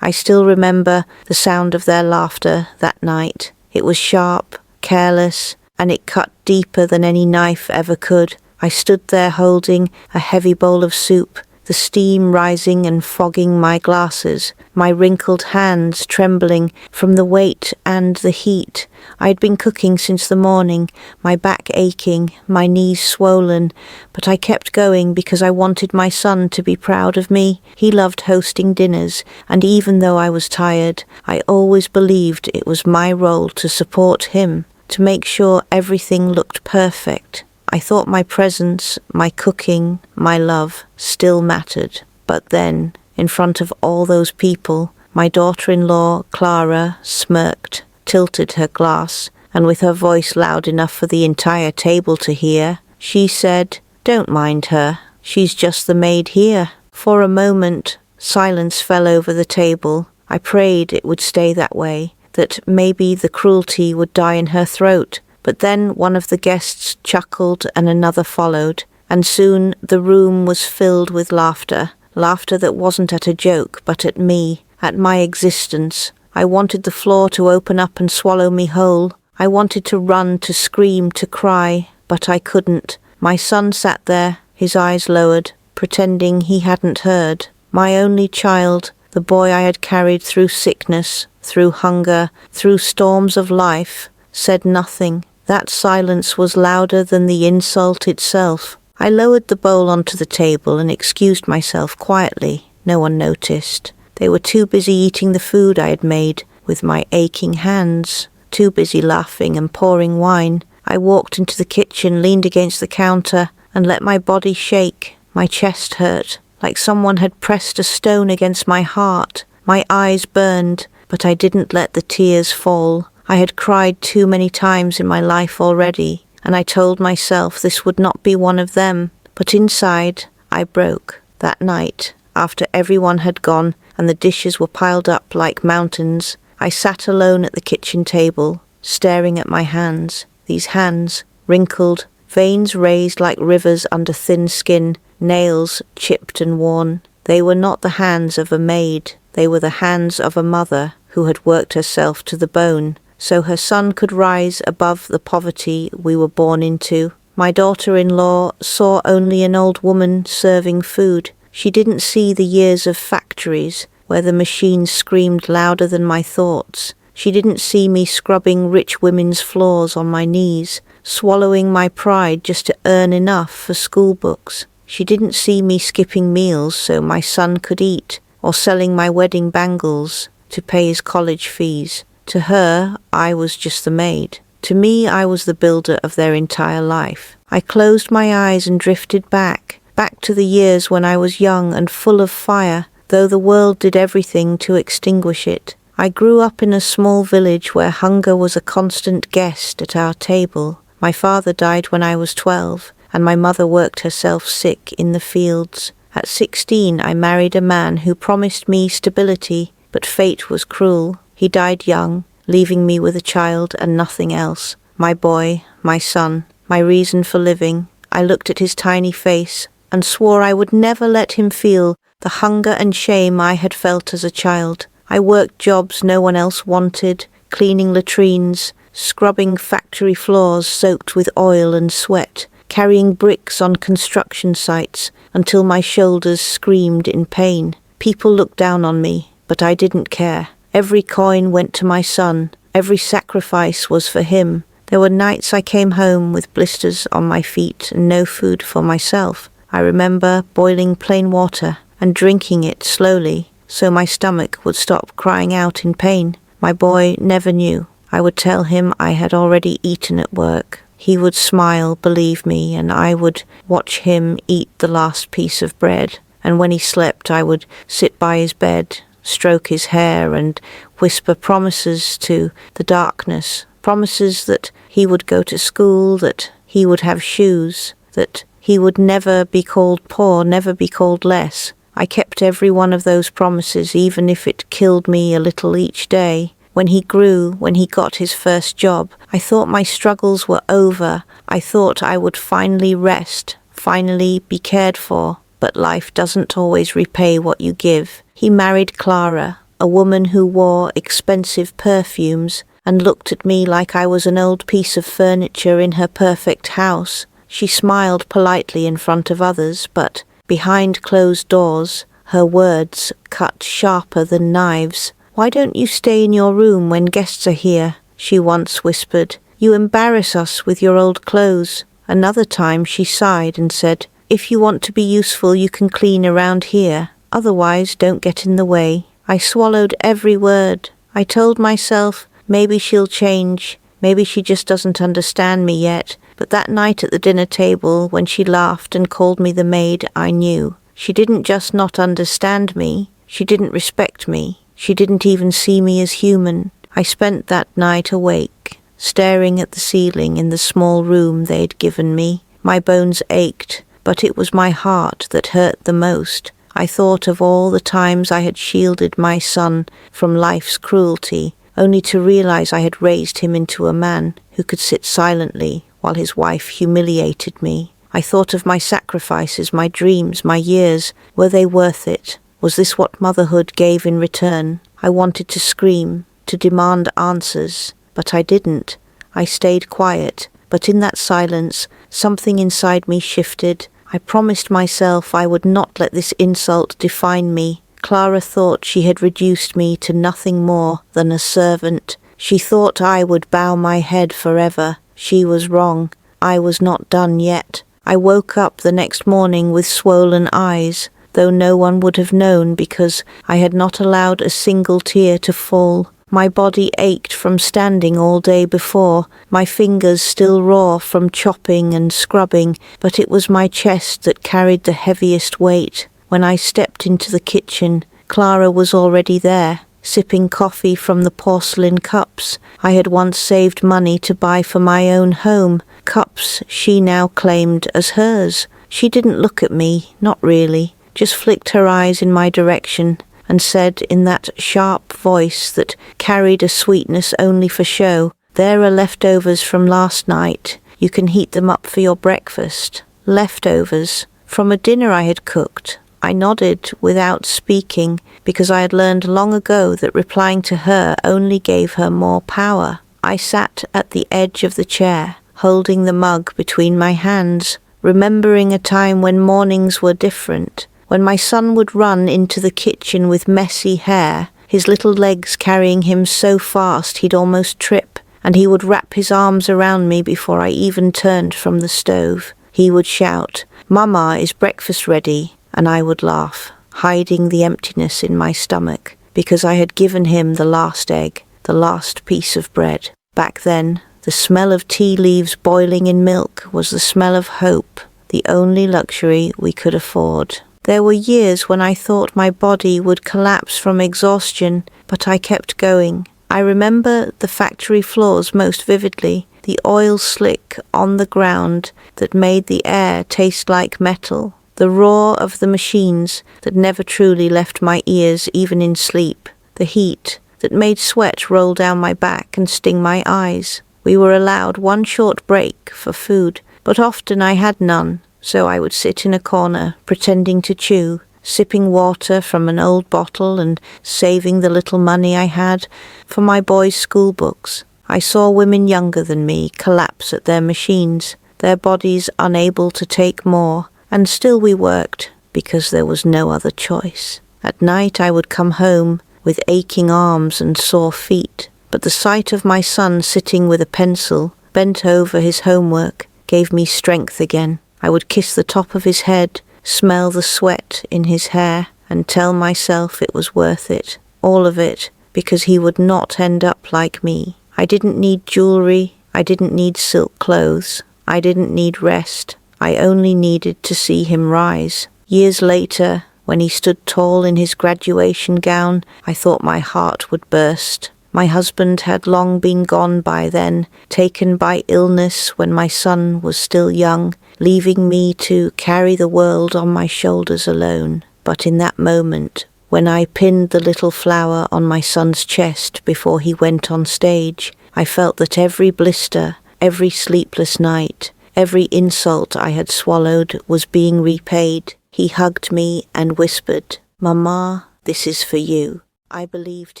I still remember the sound of their laughter that night. It was sharp, careless, and it cut deeper than any knife ever could. I stood there holding a heavy bowl of soup, the steam rising and fogging my glasses, my wrinkled hands trembling from the weight and the heat. I had been cooking since the morning, my back aching, my knees swollen, but I kept going because I wanted my son to be proud of me. He loved hosting dinners, and even though I was tired, I always believed it was my role to support him, to make sure everything looked perfect. I thought my presence, my cooking, my love still mattered. But then, in front of all those people, my daughter-in-law, Clara, smirked, tilted her glass, and with her voice loud enough for the entire table to hear, she said, "Don't mind her. She's just the maid here." For a moment, silence fell over the table. I prayed it would stay that way, that maybe the cruelty would die in her throat. But then one of the guests chuckled and another followed, and soon the room was filled with laughter that wasn't at a joke, but at me, at my existence. I wanted the floor to open up and swallow me whole. I wanted to run, to scream, to cry, but I couldn't. My son sat there, his eyes lowered, pretending he hadn't heard. My only child, the boy I had carried through sickness, through hunger, through storms of life, said nothing. That silence was louder than the insult itself. I lowered the bowl onto the table and excused myself quietly. No one noticed. They were too busy eating the food I had made with my aching hands, too busy laughing and pouring wine. I walked into the kitchen, leaned against the counter, and let my body shake. My chest hurt, like someone had pressed a stone against my heart. My eyes burned, but I didn't let the tears fall. I had cried too many times in my life already, and I told myself this would not be one of them. But inside, I broke. That night, after everyone had gone and the dishes were piled up like mountains, I sat alone at the kitchen table, staring at my hands. These hands, wrinkled, veins raised like rivers under thin skin, nails chipped and worn. They were not the hands of a maid. They were the hands of a mother who had worked herself to the bone, so her son could rise above the poverty we were born into. My daughter-in-law saw only an old woman serving food. She didn't see the years of factories where the machines screamed louder than my thoughts. She didn't see me scrubbing rich women's floors on my knees, swallowing my pride just to earn enough for school books. She didn't see me skipping meals so my son could eat, or selling my wedding bangles to pay his college fees. To her, I was just the maid. To me, I was the builder of their entire life. I closed my eyes and drifted back to the years when I was young and full of fire, though the world did everything to extinguish it. I grew up in a small village where hunger was a constant guest at our table. My father died when I was 12, and my mother worked herself sick in the fields. At 16, I married a man who promised me stability, but fate was cruel. He died young, leaving me with a child and nothing else. My boy, my son, my reason for living. I looked at his tiny face and swore I would never let him feel the hunger and shame I had felt as a child. I worked jobs no one else wanted, cleaning latrines, scrubbing factory floors soaked with oil and sweat, carrying bricks on construction sites until my shoulders screamed in pain. People looked down on me, but I didn't care. Every coin went to my son. Every sacrifice was for him. There were nights I came home with blisters on my feet and no food for myself. I remember boiling plain water and drinking it slowly so my stomach would stop crying out in pain. My boy never knew. I would tell him I had already eaten at work. He would smile, believe me, and I would watch him eat the last piece of bread. And when he slept, I would sit by his bed, stroke his hair and whisper promises to the darkness, promises that he would go to school, that he would have shoes, that he would never be called poor, never be called less. I kept every one of those promises, even if it killed me a little each day. When he grew, when he got his first job, I thought my struggles were over. I thought I would finally rest, finally be cared for. But life doesn't always repay what you give. He married Clara, a woman who wore expensive perfumes and looked at me like I was an old piece of furniture in her perfect house. She smiled politely in front of others, but behind closed doors, her words cut sharper than knives. "Why don't you stay in your room when guests are here?" she once whispered. "You embarrass us with your old clothes." Another time she sighed and said, "If you want to be useful, you can clean around here. Otherwise, don't get in the way." I swallowed every word. I told myself, maybe she'll change. Maybe she just doesn't understand me yet. But that night at the dinner table, when she laughed and called me the maid, I knew. She didn't just not understand me. She didn't respect me. She didn't even see me as human. I spent that night awake, staring at the ceiling in the small room they'd given me. My bones ached, but it was my heart that hurt the most. I thought of all the times I had shielded my son from life's cruelty, only to realize I had raised him into a man who could sit silently while his wife humiliated me. I thought of my sacrifices, my dreams, my years. Were they worth it? Was this what motherhood gave in return? I wanted to scream, to demand answers, but I didn't. I stayed quiet, but in that silence, something inside me shifted. I promised myself I would not let this insult define me. Clara thought she had reduced me to nothing more than a servant. She thought I would bow my head forever. She was wrong. I was not done yet. I woke up the next morning with swollen eyes, though no one would have known because I had not allowed a single tear to fall. My body ached from standing all day before, my fingers still raw from chopping and scrubbing, but it was my chest that carried the heaviest weight. When I stepped into the kitchen, Clara was already there, sipping coffee from the porcelain cups I had once saved money to buy for my own home, cups she now claimed as hers. She didn't look at me, not really, just flicked her eyes in my direction and said in that sharp voice that carried a sweetness only for show, "There are leftovers from last night. You can heat them up for your breakfast." Leftovers from a dinner I had cooked. I nodded without speaking because I had learned long ago that replying to her only gave her more power. I sat at the edge of the chair, holding the mug between my hands, remembering a time when mornings were different, when my son would run into the kitchen with messy hair, his little legs carrying him so fast he'd almost trip, and he would wrap his arms around me before I even turned from the stove. He would shout, "Mama, is breakfast ready?" And I would laugh, hiding the emptiness in my stomach, because I had given him the last egg, the last piece of bread. Back then, the smell of tea leaves boiling in milk was the smell of hope, the only luxury we could afford. There were years when I thought my body would collapse from exhaustion, but I kept going. I remember the factory floors most vividly, the oil slick on the ground that made the air taste like metal, the roar of the machines that never truly left my ears even in sleep, the heat that made sweat roll down my back and sting my eyes. We were allowed one short break for food, but often I had none, so I would sit in a corner pretending to chew, sipping water from an old bottle and saving the little money I had for my boys' school books. I saw women younger than me collapse at their machines, their bodies unable to take more, and still we worked because there was no other choice. At night I would come home with aching arms and sore feet, but the sight of my son sitting with a pencil, bent over his homework, gave me strength again. I would kiss the top of his head, smell the sweat in his hair, and tell myself it was worth it, all of it, because he would not end up like me. I didn't need jewelry, I didn't need silk clothes, I didn't need rest. I only needed to see him rise. Years later, when he stood tall in his graduation gown, I thought my heart would burst. My husband had long been gone by then, taken by illness when my son was still young, leaving me to carry the world on my shoulders alone. But in that moment, when I pinned the little flower on my son's chest before he went on stage, I felt that every blister, every sleepless night, every insult I had swallowed was being repaid. He hugged me and whispered, "Mama, this is for you." I believed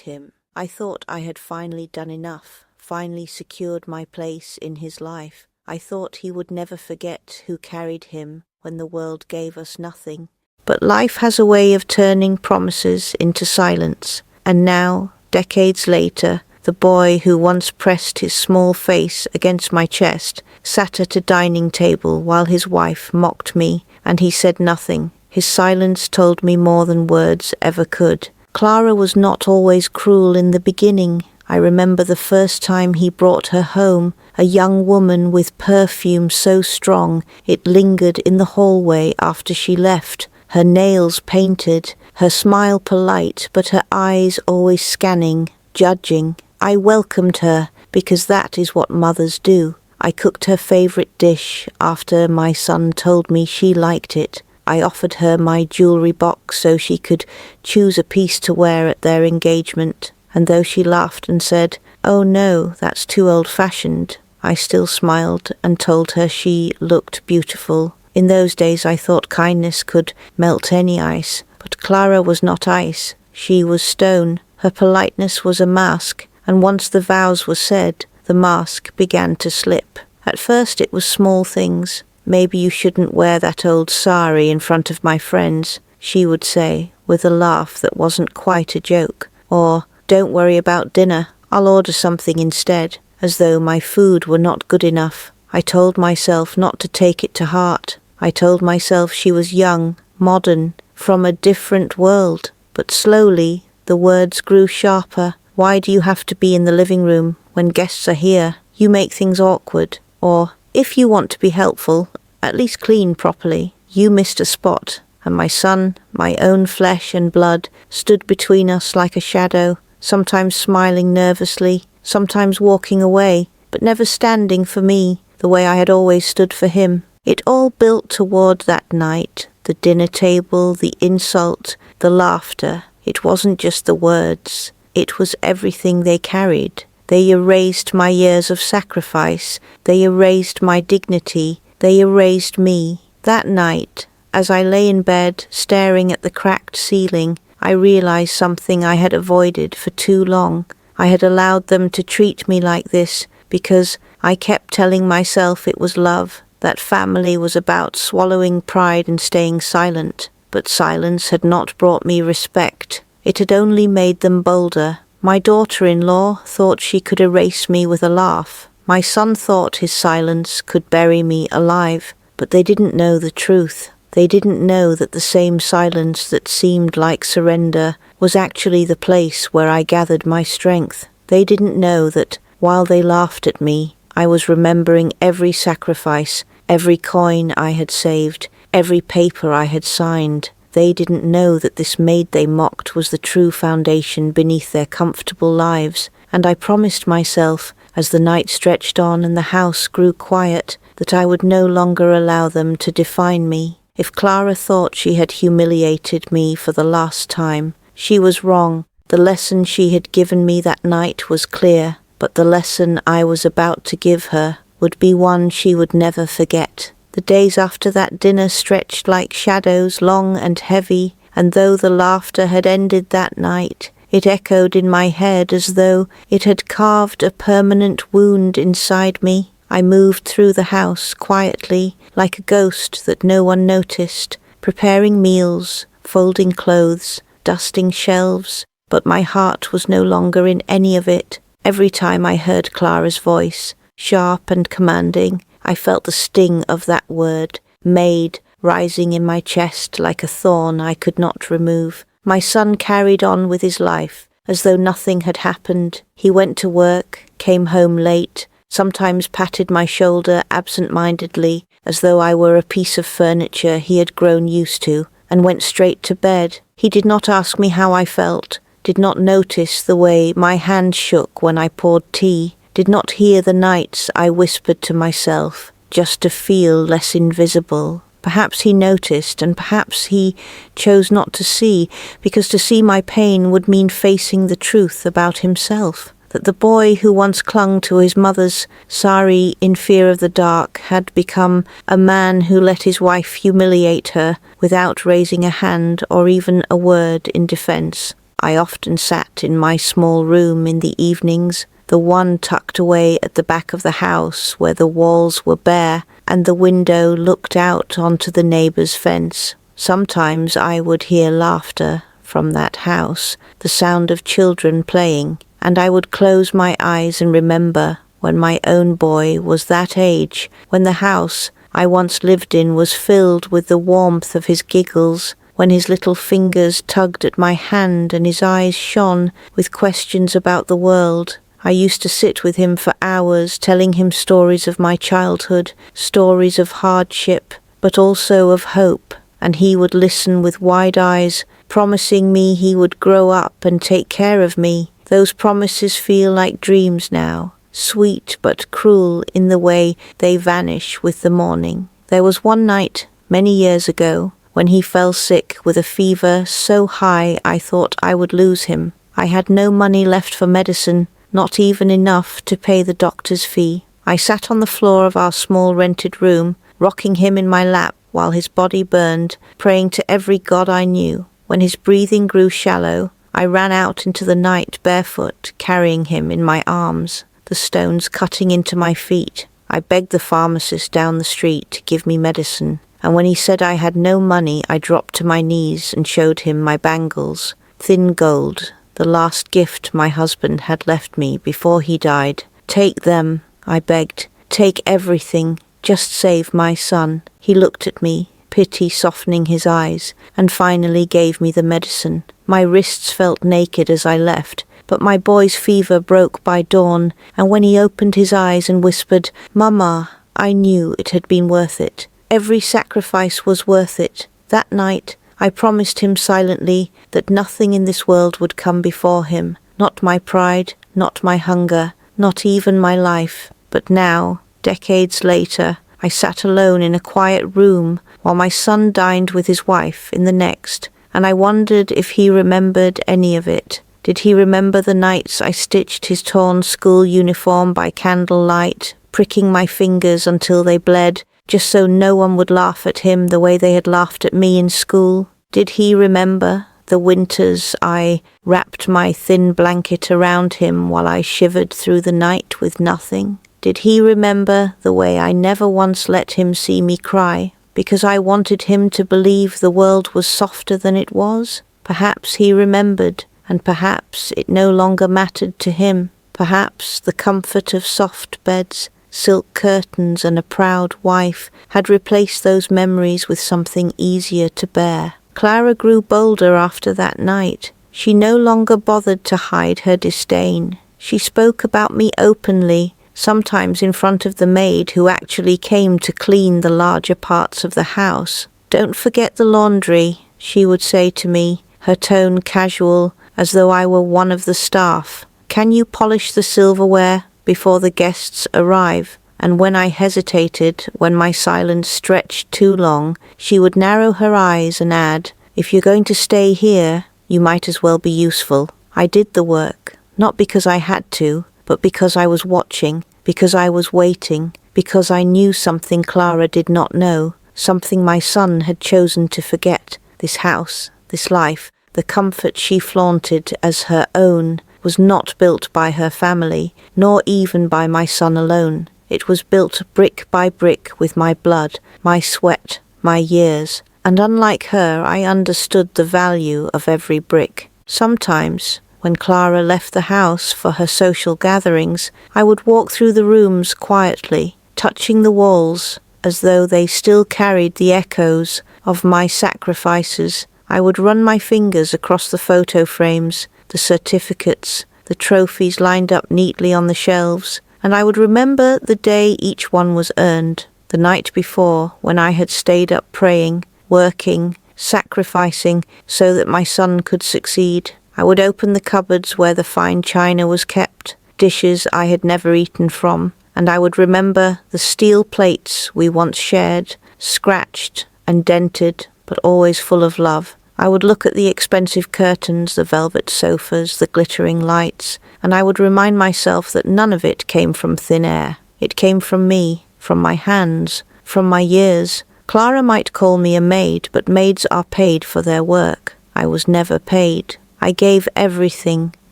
him. I thought I had finally done enough, finally secured my place in his life. I thought he would never forget who carried him when the world gave us nothing. But life has a way of turning promises into silence, and now, decades later, the boy who once pressed his small face against my chest sat at a dining table while his wife mocked me, and he said nothing. His silence told me more than words ever could. Clara was not always cruel in the beginning. I remember the first time he brought her home, a young woman with perfume so strong it lingered in the hallway after she left, her nails painted, her smile polite, but her eyes always scanning, judging. I welcomed her, because that is what mothers do. I cooked her favorite dish after my son told me she liked it. I offered her my jewelry box so she could choose a piece to wear at their engagement. And though she laughed and said, "Oh no, that's too old-fashioned," I still smiled and told her she looked beautiful. In those days I thought kindness could melt any ice, but Clara was not ice. She was stone. Her politeness was a mask, and once the vows were said, the mask began to slip. At first it was small things. "Maybe you shouldn't wear that old sari in front of my friends," she would say, with a laugh that wasn't quite a joke. Or, "Don't worry about dinner, I'll order something instead," as though my food were not good enough. I told myself not to take it to heart. I told myself she was young, modern, from a different world. But slowly, the words grew sharper. "Why do you have to be in the living room when guests are here? You make things awkward." Or, "If you want to be helpful, at least clean properly. You missed a spot." And my son, my own flesh and blood, stood between us like a shadow, sometimes smiling nervously, sometimes walking away, but never standing for me the way I had always stood for him. It all built toward that night, the dinner table, the insult, the laughter. It wasn't just the words. It was everything they carried. They erased my years of sacrifice. They erased my dignity. They erased me. That night, as I lay in bed, staring at the cracked ceiling, I realized something I had avoided for too long. I had allowed them to treat me like this because I kept telling myself it was love, that family was about swallowing pride and staying silent. But silence had not brought me respect. It had only made them bolder. My daughter-in-law thought she could erase me with a laugh. My son thought his silence could bury me alive. But they didn't know the truth. They didn't know that the same silence that seemed like surrender was actually the place where I gathered my strength. They didn't know that, while they laughed at me, I was remembering every sacrifice, every coin I had saved, every paper I had signed. They didn't know that this maid they mocked was the true foundation beneath their comfortable lives. And I promised myself, as the night stretched on and the house grew quiet, that I would no longer allow them to define me. If Clara thought she had humiliated me for the last time, she was wrong. The lesson she had given me that night was clear, but the lesson I was about to give her would be one she would never forget. The days after that dinner stretched like shadows, long and heavy, and though the laughter had ended that night, it echoed in my head as though it had carved a permanent wound inside me. I moved through the house quietly, like a ghost that no one noticed, preparing meals, folding clothes, dusting shelves, but my heart was no longer in any of it. Every time I heard Clara's voice, sharp and commanding, I felt the sting of that word, Maid, rising in my chest like a thorn I could not remove. My son carried on with his life, as though nothing had happened. He went to work, came home late, sometimes patted my shoulder absent-mindedly, as though I were a piece of furniture he had grown used to, and went straight to bed. He did not ask me how I felt, did not notice the way my hand shook when I poured tea, did not hear the nights I whispered to myself, just to feel less invisible. Perhaps he noticed, and perhaps he chose not to see, because to see my pain would mean facing the truth about himself. That the boy who once clung to his mother's sari in fear of the dark had become a man who let his wife humiliate her without raising a hand or even a word in defense. I often sat in my small room in the evenings, the one tucked away at the back of the house where the walls were bare and the window looked out onto the neighbour's fence. Sometimes I would hear laughter from that house, the sound of children playing, and I would close my eyes and remember when my own boy was that age, when the house I once lived in was filled with the warmth of his giggles, when his little fingers tugged at my hand and his eyes shone with questions about the world. I used to sit with him for hours, telling him stories of my childhood, stories of hardship, but also of hope, and he would listen with wide eyes, promising me he would grow up and take care of me. Those promises feel like dreams now, sweet but cruel in the way they vanish with the morning. There was one night, many years ago, when he fell sick with a fever so high I thought I would lose him. I had no money left for medicine, not even enough to pay the doctor's fee. I sat on the floor of our small rented room, rocking him in my lap while his body burned, praying to every god I knew. When his breathing grew shallow, I ran out into the night barefoot, carrying him in my arms, the stones cutting into my feet. I begged the pharmacist down the street to give me medicine, and when he said I had no money, I dropped to my knees and showed him my bangles, thin gold, the last gift my husband had left me before he died. Take them, I begged. Take everything. Just save my son. He looked at me, pity softening his eyes, and finally gave me the medicine. My wrists felt naked as I left, but my boy's fever broke by dawn, and when he opened his eyes and whispered, "Mama," I knew it had been worth it. Every sacrifice was worth it. That night, I promised him silently that nothing in this world would come before him, not my pride, not my hunger, not even my life. But now, decades later, I sat alone in a quiet room while my son dined with his wife in the next, and I wondered if he remembered any of it. Did he remember the nights I stitched his torn school uniform by candlelight, pricking my fingers until they bled, just so no one would laugh at him the way they had laughed at me in school? Did he remember the winters I wrapped my thin blanket around him while I shivered through the night with nothing? Did he remember the way I never once let him see me cry, because I wanted him to believe the world was softer than it was? Perhaps he remembered, and perhaps it no longer mattered to him. Perhaps the comfort of soft beds, silk curtains and a proud wife had replaced those memories with something easier to bear. Clara grew bolder after that night. She no longer bothered to hide her disdain. She spoke about me openly, sometimes in front of the maid who actually came to clean the larger parts of the house. "Don't forget the laundry," she would say to me, her tone casual, as though I were one of the staff. "Can you polish the silverware before the guests arrive?" And when I hesitated, when my silence stretched too long, she would narrow her eyes and add, "If you're going to stay here, you might as well be useful." I did the work, not because I had to, but because I was watching, because I was waiting, because I knew something Clara did not know, something my son had chosen to forget. This house, this life, the comfort she flaunted as her own, was not built by her family, nor even by my son alone. It was built brick by brick with my blood, my sweat, my years, and unlike her, I understood the value of every brick. Sometimes, when Clara left the house for her social gatherings, I would walk through the rooms quietly, touching the walls as though they still carried the echoes of my sacrifices. I would run my fingers across the photo frames, the certificates, the trophies lined up neatly on the shelves, and I would remember the day each one was earned, the night before when I had stayed up praying, working, sacrificing so that my son could succeed. I would open the cupboards where the fine china was kept, dishes I had never eaten from, and I would remember the steel plates we once shared, scratched and dented, but always full of love. I would look at the expensive curtains, the velvet sofas, the glittering lights, and I would remind myself that none of it came from thin air. It came from me, from my hands, from my years. Clara might call me a maid, but maids are paid for their work. I was never paid. I gave everything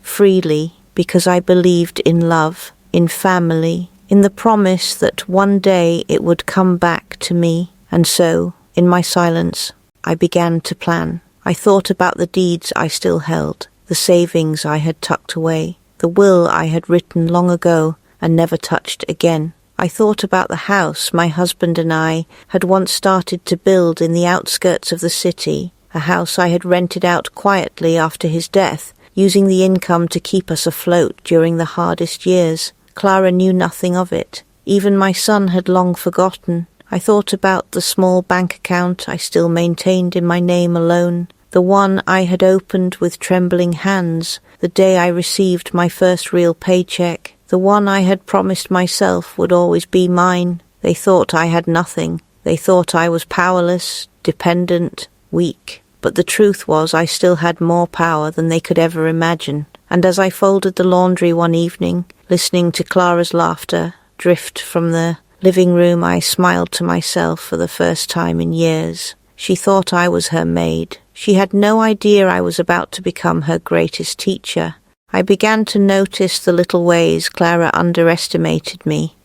freely because I believed in love, in family, in the promise that one day it would come back to me. And so, in my silence, I began to plan. I thought about the deeds I still held, the savings I had tucked away, the will I had written long ago and never touched again. I thought about the house my husband and I had once started to build in the outskirts of the city, a house I had rented out quietly after his death, using the income to keep us afloat during the hardest years. Clara knew nothing of it. Even my son had long forgotten. I thought about the small bank account I still maintained in my name alone, the one I had opened with trembling hands the day I received my first real paycheck, the one I had promised myself would always be mine. They thought I had nothing. They thought I was powerless, dependent, weak. But the truth was I still had more power than they could ever imagine. And as I folded the laundry one evening, listening to Clara's laughter drift from the living room, I smiled to myself for the first time in years. She thought I was her maid. She had no idea I was about to become her greatest teacher. I began to notice the little ways Clara underestimated me.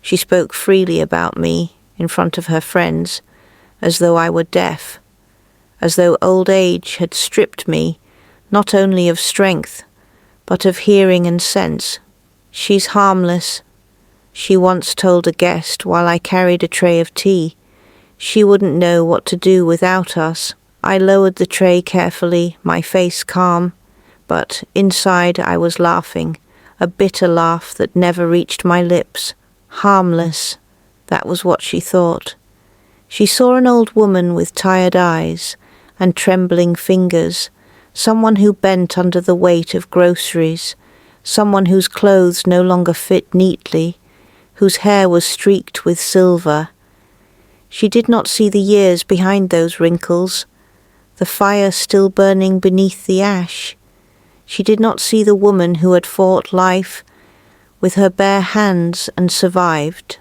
She spoke freely about me in front of her friends, as though I were deaf, as though old age had stripped me not only of strength, but of hearing and sense. "She's harmless," she once told a guest while I carried a tray of tea. "She wouldn't know what to do without us." I lowered the tray carefully, my face calm, but inside I was laughing, a bitter laugh that never reached my lips. Harmless, that was what she thought. She saw an old woman with tired eyes and trembling fingers, someone who bent under the weight of groceries, someone whose clothes no longer fit neatly, whose hair was streaked with silver. She did not see the years behind those wrinkles, the fire still burning beneath the ash. She did not see the woman who had fought life with her bare hands and survived.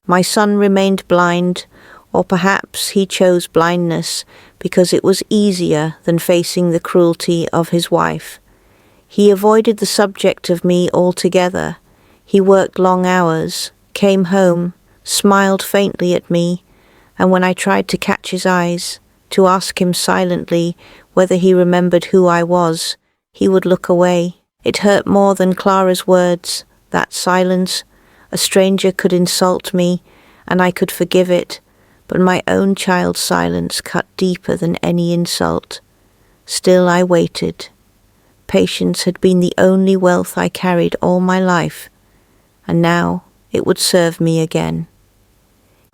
My son remained blind, or perhaps he chose blindness because it was easier than facing the cruelty of his wife. He avoided the subject of me altogether. He worked long hours, came home, smiled faintly at me, and when I tried to catch his eyes, to ask him silently whether he remembered who I was, he would look away. It hurt more than Clara's words, that silence. A stranger could insult me, and I could forgive it, but my own child's silence cut deeper than any insult. Still I waited. Patience had been the only wealth I carried all my life, and now it would serve me again.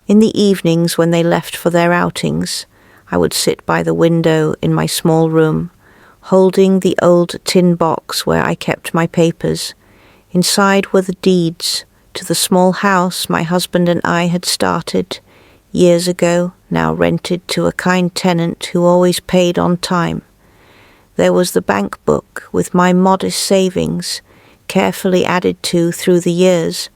In the evenings when they left for their outings, I would sit by the window in my small room, holding the old tin box where I kept my papers. Inside were the deeds to the small house my husband and I had started years ago, now rented to a kind tenant who always paid on time. There was the bank book with my modest savings, carefully added to through the years,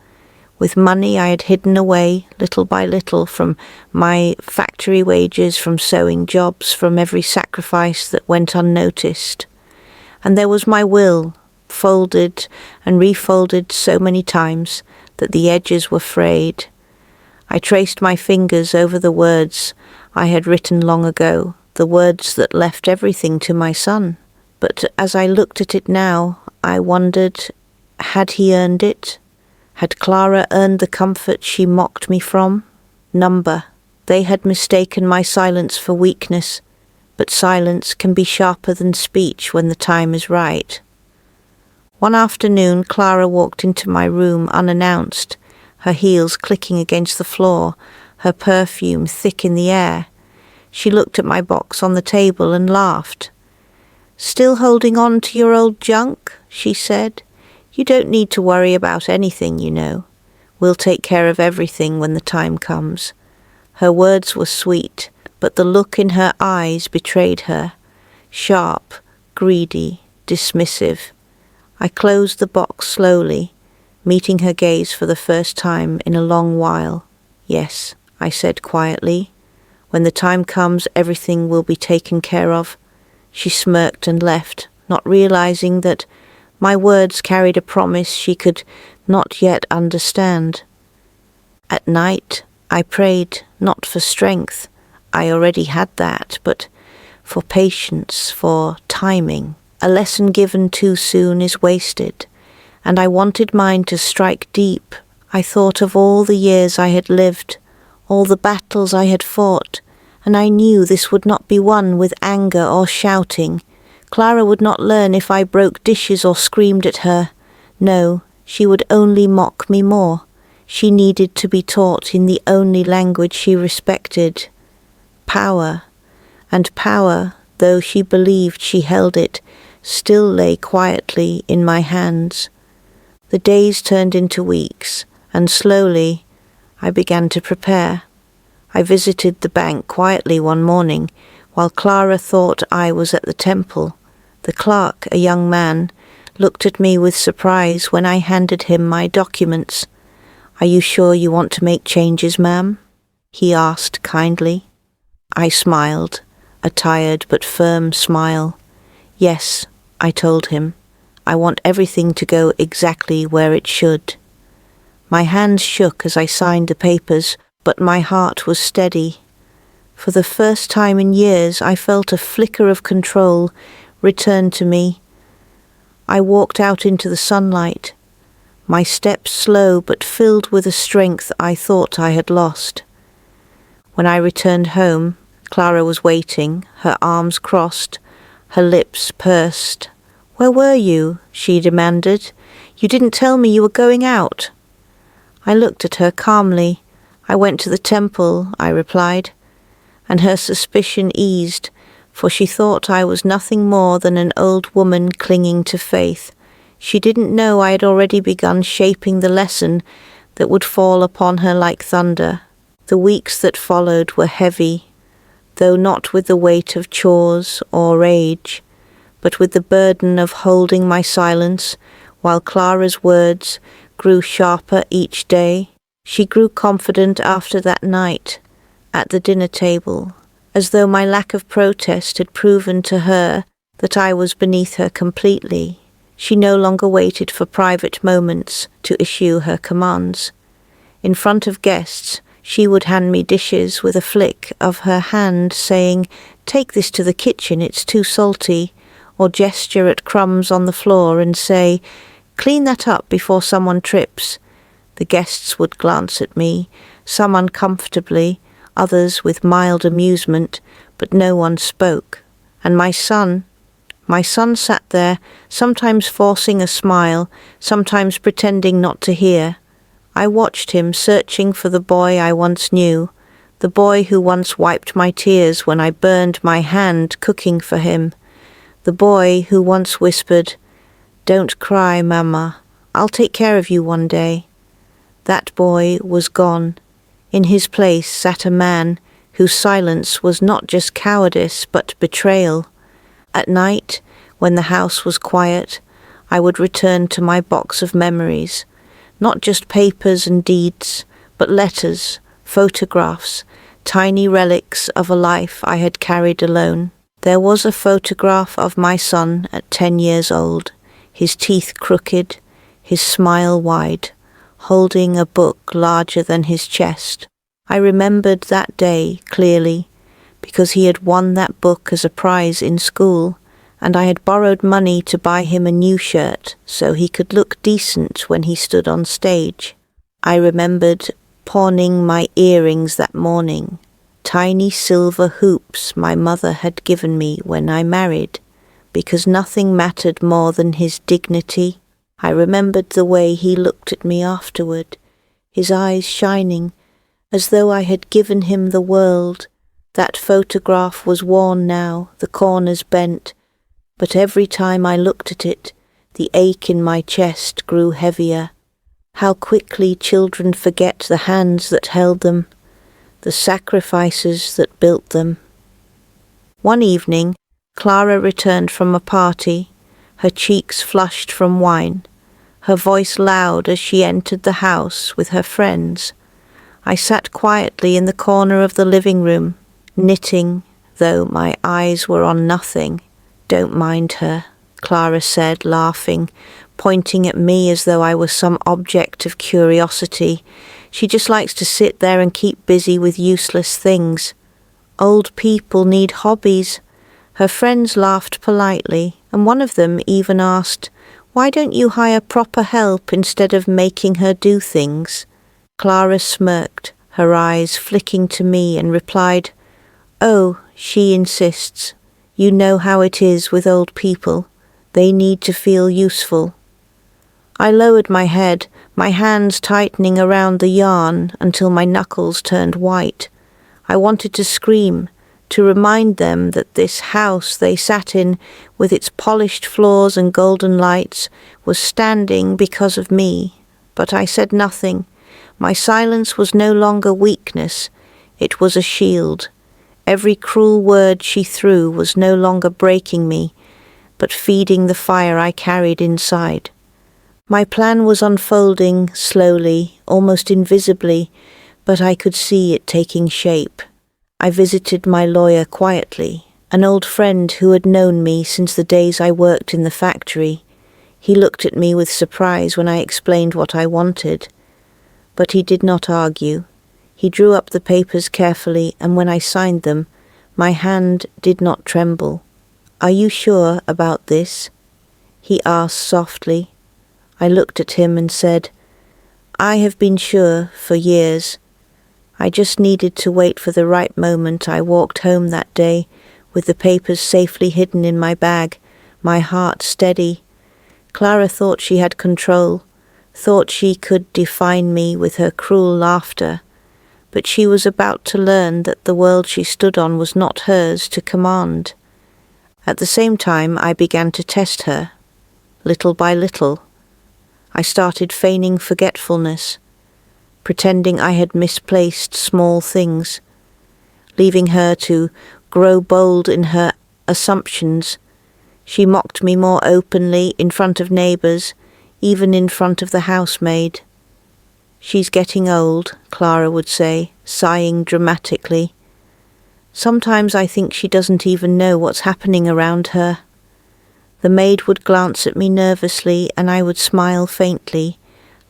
with money I had hidden away little by little from my factory wages, from sewing jobs, from every sacrifice that went unnoticed. And there was my will, folded and refolded so many times that the edges were frayed. I traced my fingers over the words I had written long ago, the words that left everything to my son. But as I looked at it now, I wondered, had he earned it? Had Clara earned the comfort she mocked me from? Number. They had mistaken my silence for weakness, but silence can be sharper than speech when the time is right. One afternoon, Clara walked into my room unannounced, her heels clicking against the floor, her perfume thick in the air. She looked at my box on the table and laughed. "Still holding on to your old junk?" she said. "You don't need to worry about anything, you know. We'll take care of everything when the time comes." Her words were sweet, but the look in her eyes betrayed her. Sharp, greedy, dismissive. I closed the box slowly, meeting her gaze for the first time in a long while. "Yes," I said quietly. "When the time comes, everything will be taken care of. She smirked and left, not realizing that my words carried a promise she could not yet understand. At night, I prayed not for strength, I already had that, but for patience, for timing. A lesson given too soon is wasted, and I wanted mine to strike deep. I thought of all the years I had lived, all the battles I had fought, and I knew this would not be won with anger or shouting. Clara would not learn if I broke dishes or screamed at her. No, she would only mock me more. She needed to be taught in the only language she respected. Power. And power, though she believed she held it, still lay quietly in my hands. The days turned into weeks, and slowly I began to prepare. I visited the bank quietly one morning, while Clara thought I was at the temple. The clerk, a young man, looked at me with surprise when I handed him my documents. "Are you sure you want to make changes, ma'am?" he asked kindly. I smiled, a tired but firm smile. "Yes," I told him. "I want everything to go exactly where it should." My hands shook as I signed the papers, but my heart was steady. For the first time in years, I felt a flicker of control return to me. I walked out into the sunlight, my steps slow but filled with a strength I thought I had lost. When I returned home, Clara was waiting, her arms crossed, her lips pursed. "Where were you?" she demanded. "You didn't tell me you were going out." I looked at her calmly. "I went to the temple," I replied, and her suspicion eased, for she thought I was nothing more than an old woman clinging to faith. She didn't know I had already begun shaping the lesson that would fall upon her like thunder. The weeks that followed were heavy, though not with the weight of chores or rage, but with the burden of holding my silence, while Clara's words grew sharper each day. She grew confident after that night, at the dinner table, as though my lack of protest had proven to her that I was beneath her completely. She no longer waited for private moments to issue her commands. In front of guests, she would hand me dishes with a flick of her hand, saying, "Take this to the kitchen, it's too salty," or gesture at crumbs on the floor and say, "Clean that up before someone trips." The guests would glance at me, some uncomfortably, others with mild amusement, but no one spoke. And my son sat there, sometimes forcing a smile, sometimes pretending not to hear. I watched him searching for the boy I once knew, the boy who once wiped my tears when I burned my hand cooking for him, the boy who once whispered, "Don't cry, Mama, I'll take care of you one day." That boy was gone. In his place sat a man whose silence was not just cowardice but betrayal. At night, when the house was quiet, I would return to my box of memories, not just papers and deeds, but letters, photographs, tiny relics of a life I had carried alone. There was a photograph of my son at 10 years old, his teeth crooked, his smile wide, holding a book larger than his chest. I remembered that day clearly, because he had won that book as a prize in school, and I had borrowed money to buy him a new shirt so he could look decent when he stood on stage. I remembered pawning my earrings that morning, tiny silver hoops my mother had given me when I married, because nothing mattered more than his dignity. I remembered the way he looked at me afterward, his eyes shining, as though I had given him the world. That photograph was worn now, the corners bent, but every time I looked at it, the ache in my chest grew heavier. How quickly children forget the hands that held them, the sacrifices that built them. One evening, Clara returned from a party, her cheeks flushed from wine, her voice loud as she entered the house with her friends. I sat quietly in the corner of the living room, knitting, though my eyes were on nothing. Don't mind her, Clara said, laughing, pointing at me as though I was some object of curiosity. She just likes to sit there and keep busy with useless things. Old people need hobbies. Her friends laughed politely, and one of them even asked, "Why don't you hire proper help instead of making her do things?" Clara smirked, her eyes flicking to me, and replied, "Oh, she insists. You know how it is with old people. They need to feel useful." I lowered my head, my hands tightening around the yarn until my knuckles turned white. I wanted to scream, to remind them that this house they sat in, with its polished floors and golden lights, was standing because of me. But I said nothing. My silence was no longer weakness. It was a shield. Every cruel word she threw was no longer breaking me, but feeding the fire I carried inside. My plan was unfolding slowly, almost invisibly, but I could see it taking shape. I visited my lawyer quietly, an old friend who had known me since the days I worked in the factory. He looked at me with surprise when I explained what I wanted. But he did not argue. He drew up the papers carefully, and when I signed them, my hand did not tremble. "Are you sure about this?" he asked softly. I looked at him and said, "I have been sure for years. I just needed to wait for the right moment." I walked home that day, with the papers safely hidden in my bag, my heart steady. Clara thought she had control, thought she could define me with her cruel laughter, but she was about to learn that the world she stood on was not hers to command. At the same time, I began to test her, little by little. I started feigning forgetfulness, pretending I had misplaced small things, leaving her to grow bold in her assumptions. She mocked me more openly in front of neighbours, even in front of the housemaid. "She's getting old," Clara would say, sighing dramatically. "Sometimes I think she doesn't even know what's happening around her." The maid would glance at me nervously, and I would smile faintly,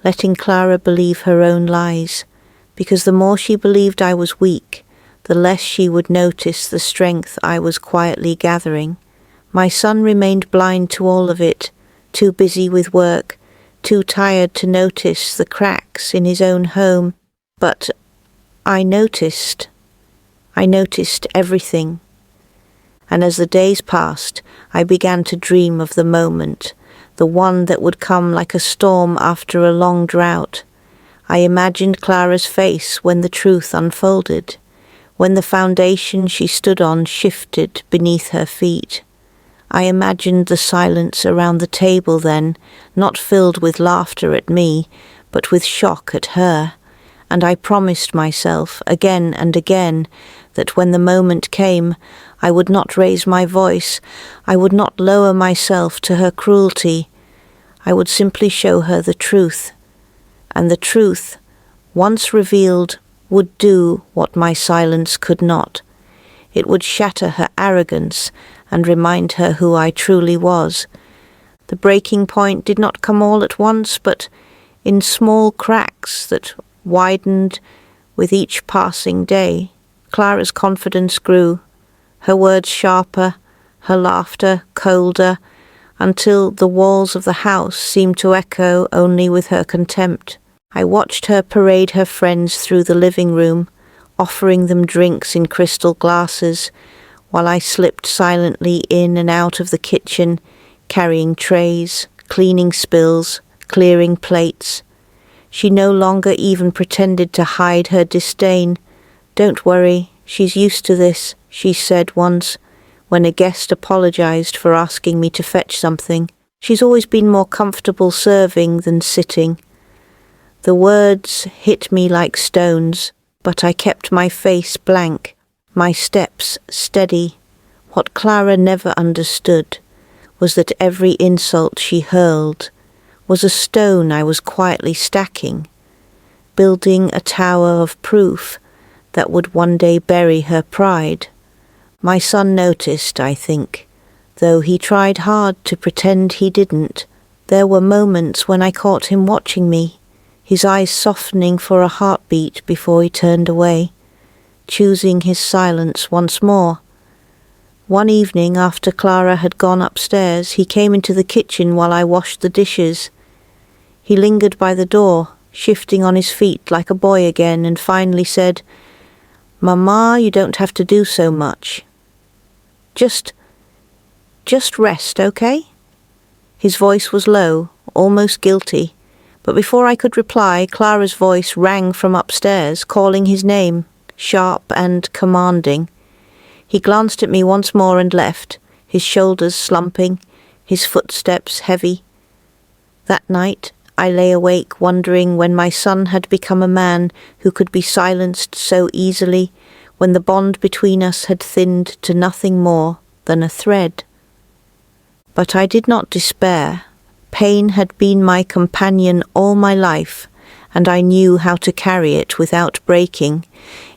letting Clara believe her own lies, because the more she believed I was weak, the less she would notice the strength I was quietly gathering. My son remained blind to all of it, too busy with work, too tired to notice the cracks in his own home. But I noticed everything. And as the days passed, I began to dream of the moment, the one that would come like a storm after a long drought. I imagined Clara's face when the truth unfolded, when the foundation she stood on shifted beneath her feet. I imagined the silence around the table then, not filled with laughter at me, but with shock at her, and I promised myself again and again that when the moment came, I would not raise my voice, I would not lower myself to her cruelty. I would simply show her the truth, and the truth, once revealed, would do what my silence could not. It would shatter her arrogance and remind her who I truly was. The breaking point did not come all at once, but in small cracks that widened with each passing day. Clara's confidence grew, her words sharper, her laughter colder, until the walls of the house seemed to echo only with her contempt. I watched her parade her friends through the living room, offering them drinks in crystal glasses, while I slipped silently in and out of the kitchen, carrying trays, cleaning spills, clearing plates. She no longer even pretended to hide her disdain. "Don't worry, she's used to this," she said once, when a guest apologized for asking me to fetch something. "She's always been more comfortable serving than sitting." The words hit me like stones, but I kept my face blank, my steps steady. What Clara never understood was that every insult she hurled was a stone I was quietly stacking, building a tower of proof that would one day bury her pride. My son noticed, I think, though he tried hard to pretend he didn't. There were moments when I caught him watching me, his eyes softening for a heartbeat before he turned away, choosing his silence once more. One evening after Clara had gone upstairs, he came into the kitchen while I washed the dishes. He lingered by the door, shifting on his feet like a boy again, and finally said, "Mama, you don't have to do so much. Just rest, okay?" His voice was low, almost guilty, but before I could reply, Clara's voice rang from upstairs, calling his name, sharp and commanding. He glanced at me once more and left, his shoulders slumping, his footsteps heavy. That night I lay awake wondering when my son had become a man who could be silenced so easily, when the bond between us had thinned to nothing more than a thread. But I did not despair. Pain had been my companion all my life, and I knew how to carry it without breaking.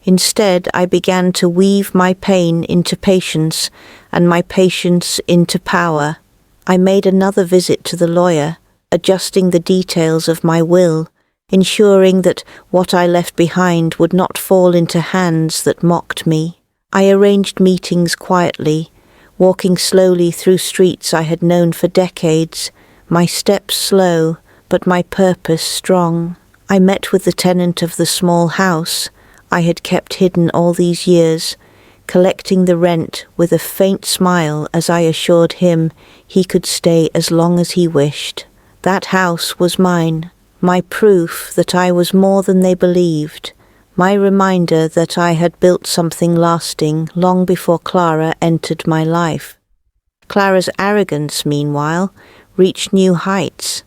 Instead, I began to weave my pain into patience, and my patience into power. I made another visit to the lawyer, adjusting the details of my will, ensuring that what I left behind would not fall into hands that mocked me. I arranged meetings quietly, walking slowly through streets I had known for decades, my steps slow, but my purpose strong. I met with the tenant of the small house I had kept hidden all these years, collecting the rent with a faint smile as I assured him he could stay as long as he wished. That house was mine, my proof that I was more than they believed, my reminder that I had built something lasting long before Clara entered my life. Clara's arrogance, meanwhile, reached new heights.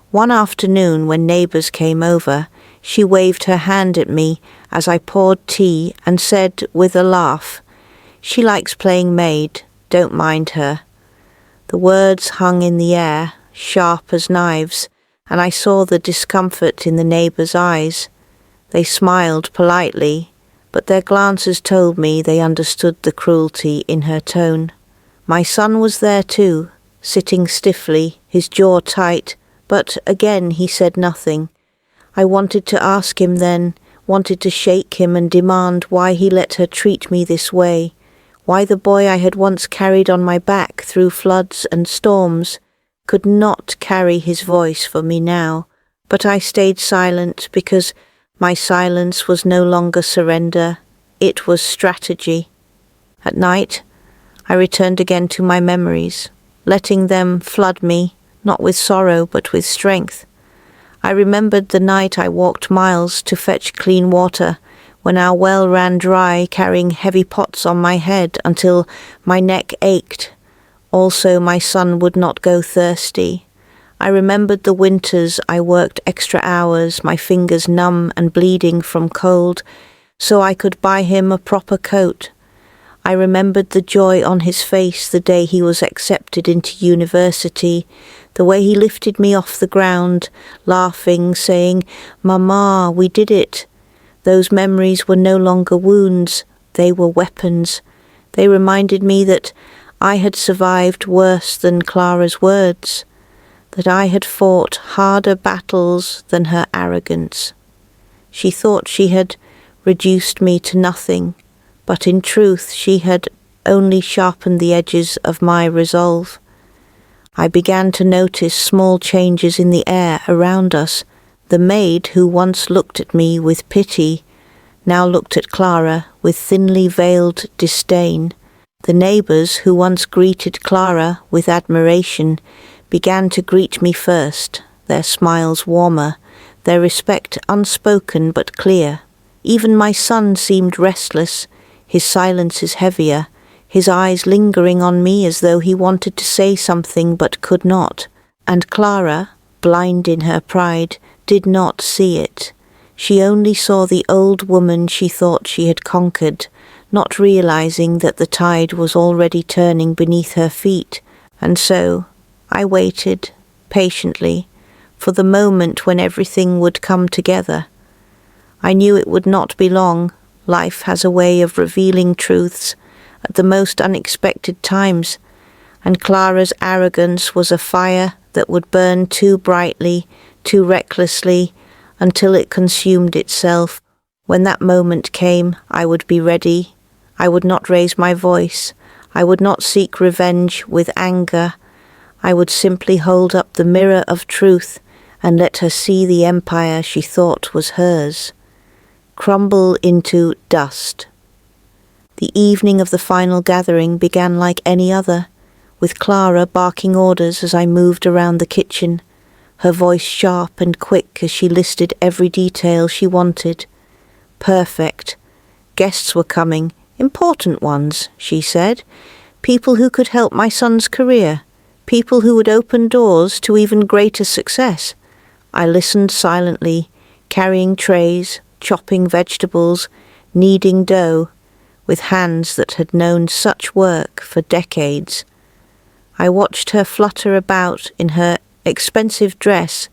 One afternoon when neighbours came over, she waved her hand at me as I poured tea and said with a laugh, "She likes playing maid, don't mind her." The words hung in the air, sharp as knives, and I saw the discomfort in the neighbours' eyes. They smiled politely, but their glances told me they understood the cruelty in her tone. My son was there too, sitting stiffly, his jaw tight, but again he said nothing. I wanted to ask him then, wanted to shake him and demand why he let her treat me this way, why the boy I had once carried on my back through floods and storms could not carry his voice for me now. But I stayed silent because my silence was no longer surrender, it was strategy. At night, I returned again to my memories, letting them flood me, not with sorrow but with strength. I remembered the night I walked miles to fetch clean water, when our well ran dry, carrying heavy pots on my head until my neck ached. Also my son would not go thirsty. I remembered the winters I worked extra hours, my fingers numb and bleeding from cold, so I could buy him a proper coat. I remembered the joy on his face the day he was accepted into university, the way he lifted me off the ground, laughing, saying, "Mama, we did it." Those memories were no longer wounds, they were weapons. They reminded me that I had survived worse than Clara's words, that I had fought harder battles than her arrogance. She thought she had reduced me to nothing, but in truth she had only sharpened the edges of my resolve. I began to notice small changes in the air around us. The maid who once looked at me with pity now looked at Clara with thinly veiled disdain. The neighbours who once greeted Clara with admiration began to greet me first, their smiles warmer, their respect unspoken but clear. Even my son seemed restless, his silences heavier, his eyes lingering on me as though he wanted to say something but could not. And Clara, blind in her pride, did not see it. She only saw the old woman she thought she had conquered, not realizing that the tide was already turning beneath her feet. And so I waited, patiently, for the moment when everything would come together. I knew it would not be long. Life has a way of revealing truths at the most unexpected times. and Clara's arrogance was a fire that would burn too brightly, too recklessly, until it consumed itself. When that moment came, I would be ready. I would not raise my voice. I would not seek revenge with anger. I would simply hold up the mirror of truth and let her see the empire she thought was hers crumble into dust. The evening of the final gathering began like any other, with Clara barking orders as I moved around the kitchen, her voice sharp and quick as she listed every detail she wanted. Perfect. Guests were coming, important ones, she said. People who could help my son's career. People who would open doors to even greater success. I listened silently, carrying trays, chopping vegetables, kneading dough, with hands that had known such work for decades. I watched her flutter about in her expensive dress,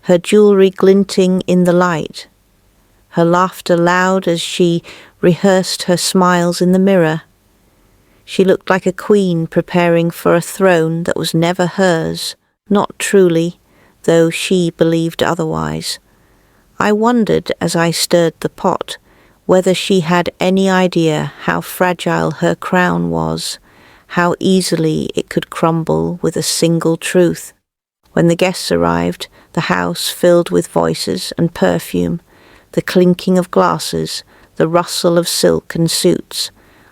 her jewelry glinting in the light, her laughter loud as she rehearsed her smiles in the mirror. She looked like a queen preparing for a throne that was never hers, not truly, though she believed otherwise. I wondered as I stirred the pot whether she had any idea how fragile her crown was, how easily it could crumble with a single truth. When the guests arrived, the house filled with voices and perfume, the clinking of glasses, the rustle of silk and suits.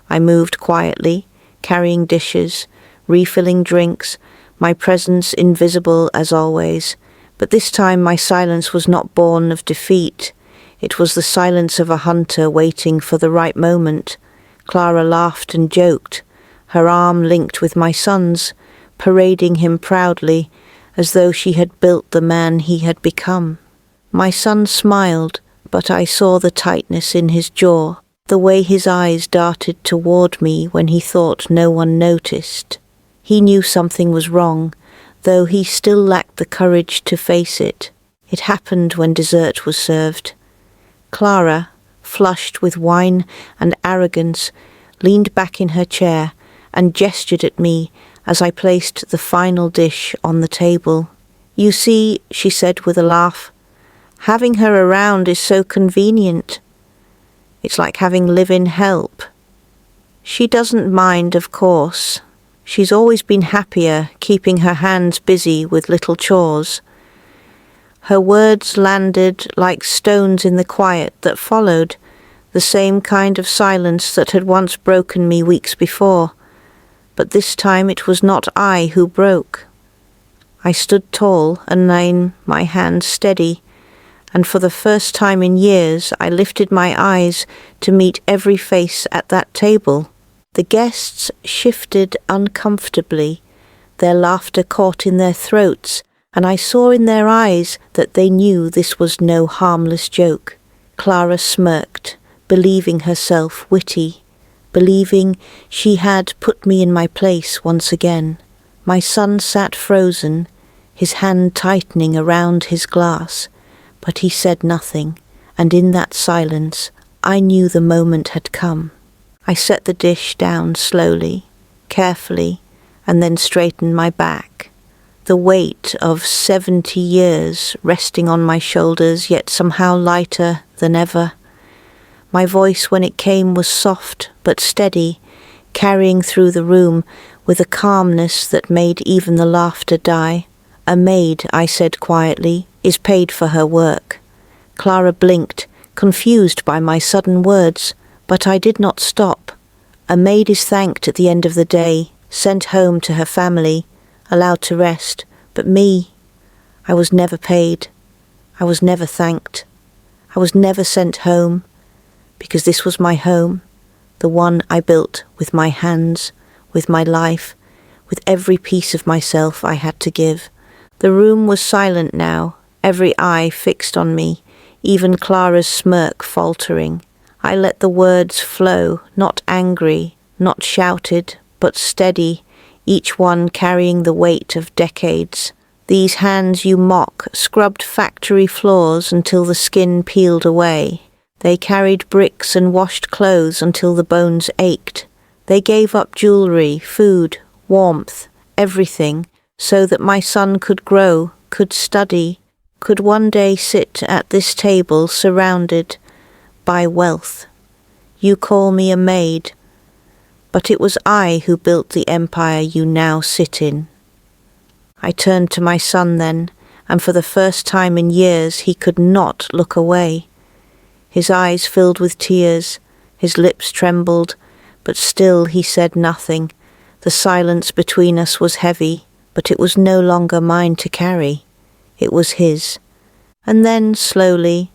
I moved quietly, carrying dishes, refilling drinks, my presence invisible as always. But this time my silence was not born of defeat. It was the silence of a hunter waiting for the right moment. Clara laughed and joked, her arm linked with my son's, parading him proudly, as though she had built the man he had become. My son smiled, but I saw the tightness in his jaw, the way his eyes darted toward me when he thought no one noticed. He knew something was wrong, though he still lacked the courage to face it. It happened when dessert was served. Clara, flushed with wine and arrogance, leaned back in her chair and gestured at me as I placed the final dish on the table. "You see," she said with a laugh, "having her around is so convenient. It's like having live-in help. She doesn't mind, of course. She's always been happier keeping her hands busy with little chores." Her words landed like stones in the quiet that followed, the same kind of silence that had once broken me weeks before. But this time it was not I who broke. I stood tall and my hands steady, and for the first time in years I lifted my eyes to meet every face at that table. The guests shifted uncomfortably, their laughter caught in their throats, and I saw in their eyes that they knew this was no harmless joke. Clara smirked, believing herself witty, believing she had put me in my place once again. My son sat frozen, his hand tightening around his glass, but he said nothing, and in that silence I knew the moment had come. I set the dish down slowly, carefully, and then straightened my back, the weight of 70 years resting on my shoulders, yet somehow lighter than ever. My voice when it came was soft but steady, carrying through the room with a calmness that made even the laughter die. "A maid," I said quietly, "is paid for her work." Clara blinked, confused by my sudden words, but I did not stop. A maid is thanked at the end of the day, sent home to her family, allowed to rest. But me, I was never paid. I was never thanked. I was never sent home, because this was my home, the one I built with my hands, with my life, with every piece of myself I had to give. The room was silent now, every eye fixed on me, even Clara's smirk faltering. I let the words flow, not angry, not shouted, but steady, each one carrying the weight of decades. "These hands you mock scrubbed factory floors until the skin peeled away. They carried bricks and washed clothes until the bones ached. They gave up jewelry, food, warmth, everything, so that my son could grow, could study, could one day sit at this table surrounded by wealth. You call me a maid, but it was I who built the empire you now sit in. I turned to my son then, and for the first time in years he could not look away. His eyes filled with tears, his lips trembled, but still he said nothing. The silence between us was heavy, but it was no longer mine to carry. It was his. And then, slowly,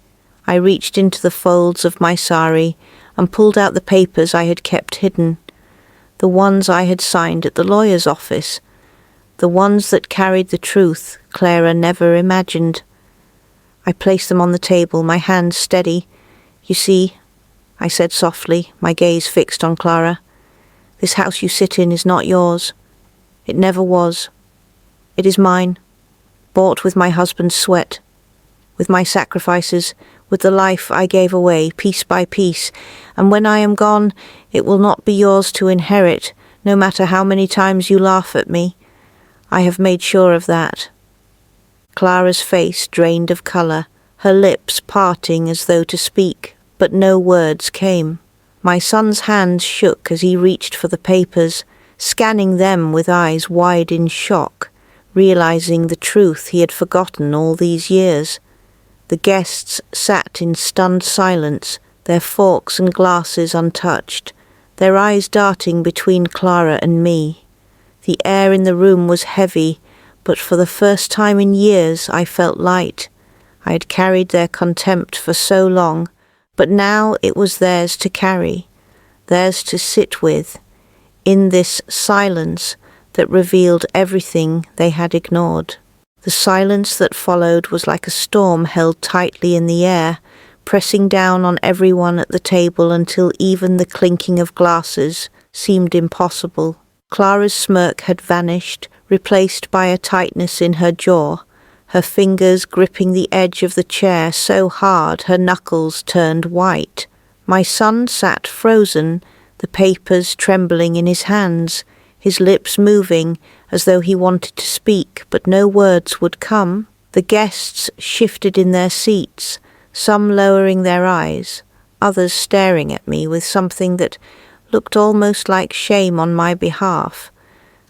I reached into the folds of my sari and pulled out the papers I had kept hidden, the ones I had signed at the lawyer's office, the ones that carried the truth Clara never imagined. I placed them on the table, my hands steady. You see, I said softly, my gaze fixed on Clara, this house you sit in is not yours. It never was. It is mine, bought with my husband's sweat, with my sacrifices, with the life I gave away, piece by piece, and when I am gone, it will not be yours to inherit, no matter how many times you laugh at me. I have made sure of that. Clara's face drained of colour, her lips parting as though to speak, but no words came. My son's hands shook as he reached for the papers, scanning them with eyes wide in shock, realizing the truth he had forgotten all these years. The guests sat in stunned silence, their forks and glasses untouched, their eyes darting between Clara and me. The air in the room was heavy, but for the first time in years I felt light. I had carried their contempt for so long, but now it was theirs to carry, theirs to sit with, in this silence that revealed everything they had ignored. The silence that followed was like a storm held tightly in the air, pressing down on everyone at the table until even the clinking of glasses seemed impossible. Clara's smirk had vanished, replaced by a tightness in her jaw, her fingers gripping the edge of the chair so hard her knuckles turned white. My son sat frozen, the papers trembling in his hands, his lips moving as though he wanted to speak, but no words would come. The guests shifted in their seats, some lowering their eyes, others staring at me with something that looked almost like shame on my behalf,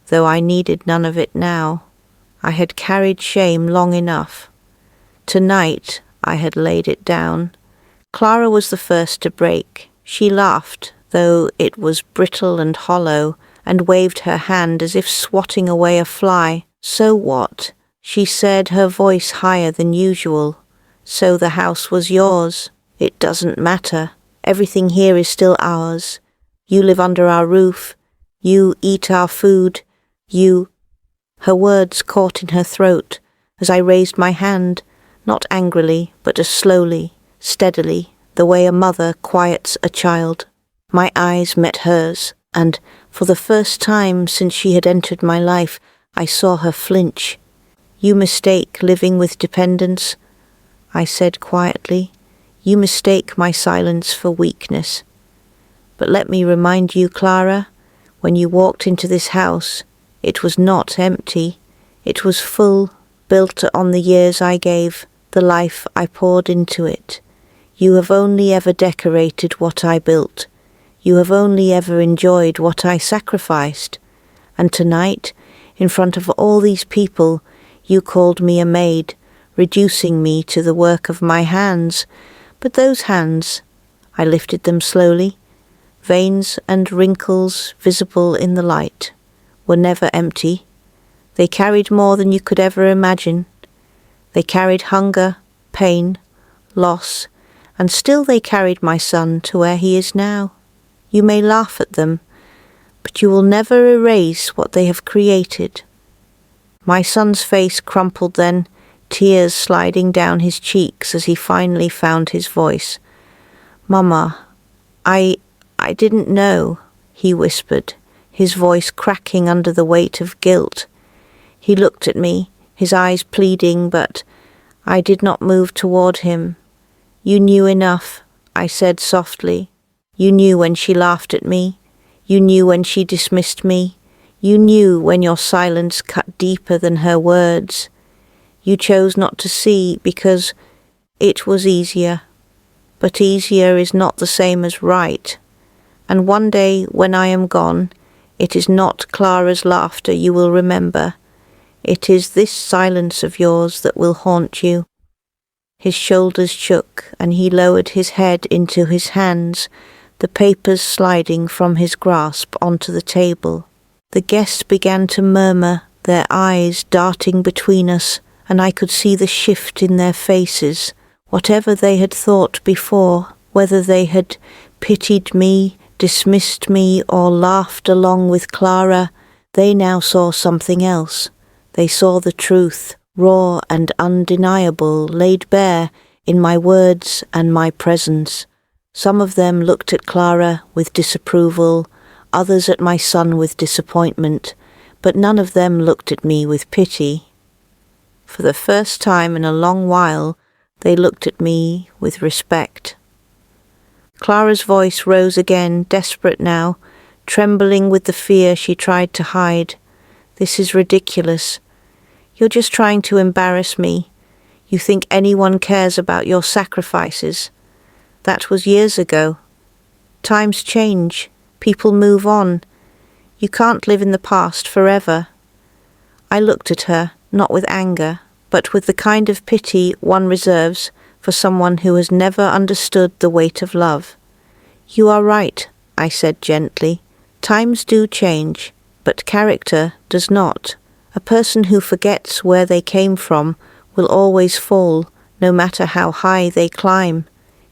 though I needed none of it now. I had carried shame long enough. Tonight I had laid it down. Clara was the first to break. She laughed, though it was brittle and hollow, and waved her hand as if swatting away a fly. So what? She said, her voice higher than usual. So the house was yours. It doesn't matter. Everything here is still ours. You live under our roof. You eat our food. You... Her words caught in her throat as I raised my hand, not angrily, but as slowly, steadily, the way a mother quiets a child. My eyes met hers, and for the first time since she had entered my life, I saw her flinch. You mistake living with dependence, I said quietly. You mistake my silence for weakness. But let me remind you, Clara, when you walked into this house, it was not empty. It was full, built on the years I gave, the life I poured into it. You have only ever decorated what I built. You have only ever enjoyed what I sacrificed. And tonight, in front of all these people, you called me a maid, reducing me to the work of my hands. But those hands, I lifted them slowly, veins and wrinkles visible in the light, were never empty. They carried more than you could ever imagine. They carried hunger, pain, loss, and still they carried my son to where he is now. You may laugh at them, but you will never erase what they have created. My son's face crumpled then, tears sliding down his cheeks as he finally found his voice. "Mama, I didn't know," he whispered, his voice cracking under the weight of guilt. He looked at me, his eyes pleading, but I did not move toward him. "You knew enough," I said softly. "You knew when she laughed at me. You knew when she dismissed me. You knew when your silence cut deeper than her words. You chose not to see because it was easier. But easier is not the same as right. And one day when I am gone, it is not Clara's laughter you will remember. It is this silence of yours that will haunt you. His shoulders shook, and he lowered his head into his hands, the papers sliding from his grasp onto the table. The guests began to murmur, their eyes darting between us, and I could see the shift in their faces. Whatever they had thought before, whether they had pitied me, dismissed me, or laughed along with Clara, they now saw something else. They saw the truth, raw and undeniable, laid bare in my words and my presence. Some of them looked at Clara with disapproval, others at my son with disappointment, but none of them looked at me with pity. For the first time in a long while, they looked at me with respect. Clara's voice rose again, desperate now, trembling with the fear she tried to hide. This is ridiculous. You're just trying to embarrass me. You think anyone cares about your sacrifices. That was years ago. Times change. People move on. You can't live in the past forever. I looked at her, not with anger, but with the kind of pity one reserves for someone who has never understood the weight of love. You are right, I said gently. Times do change, but character does not. A person who forgets where they came from will always fall, no matter how high they climb.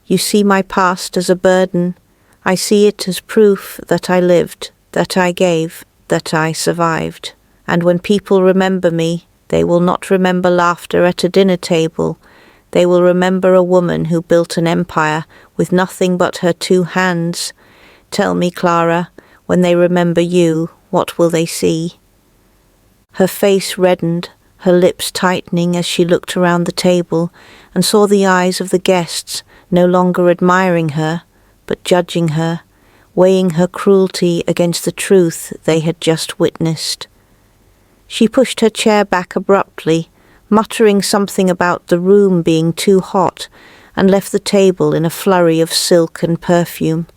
You see my past as a burden. I see it as proof that I lived, that I gave, that I survived. And when people remember me, they will not remember laughter at a dinner table. They will remember a woman who built an empire with nothing but her 2 hands. Tell me, Clara, when they remember you, what will they see? Her face reddened, her lips tightening as she looked around the table and saw the eyes of the guests no longer admiring her, but judging her, weighing her cruelty against the truth they had just witnessed. She pushed her chair back abruptly, muttering something about the room being too hot, and left the table in a flurry of silk and perfume.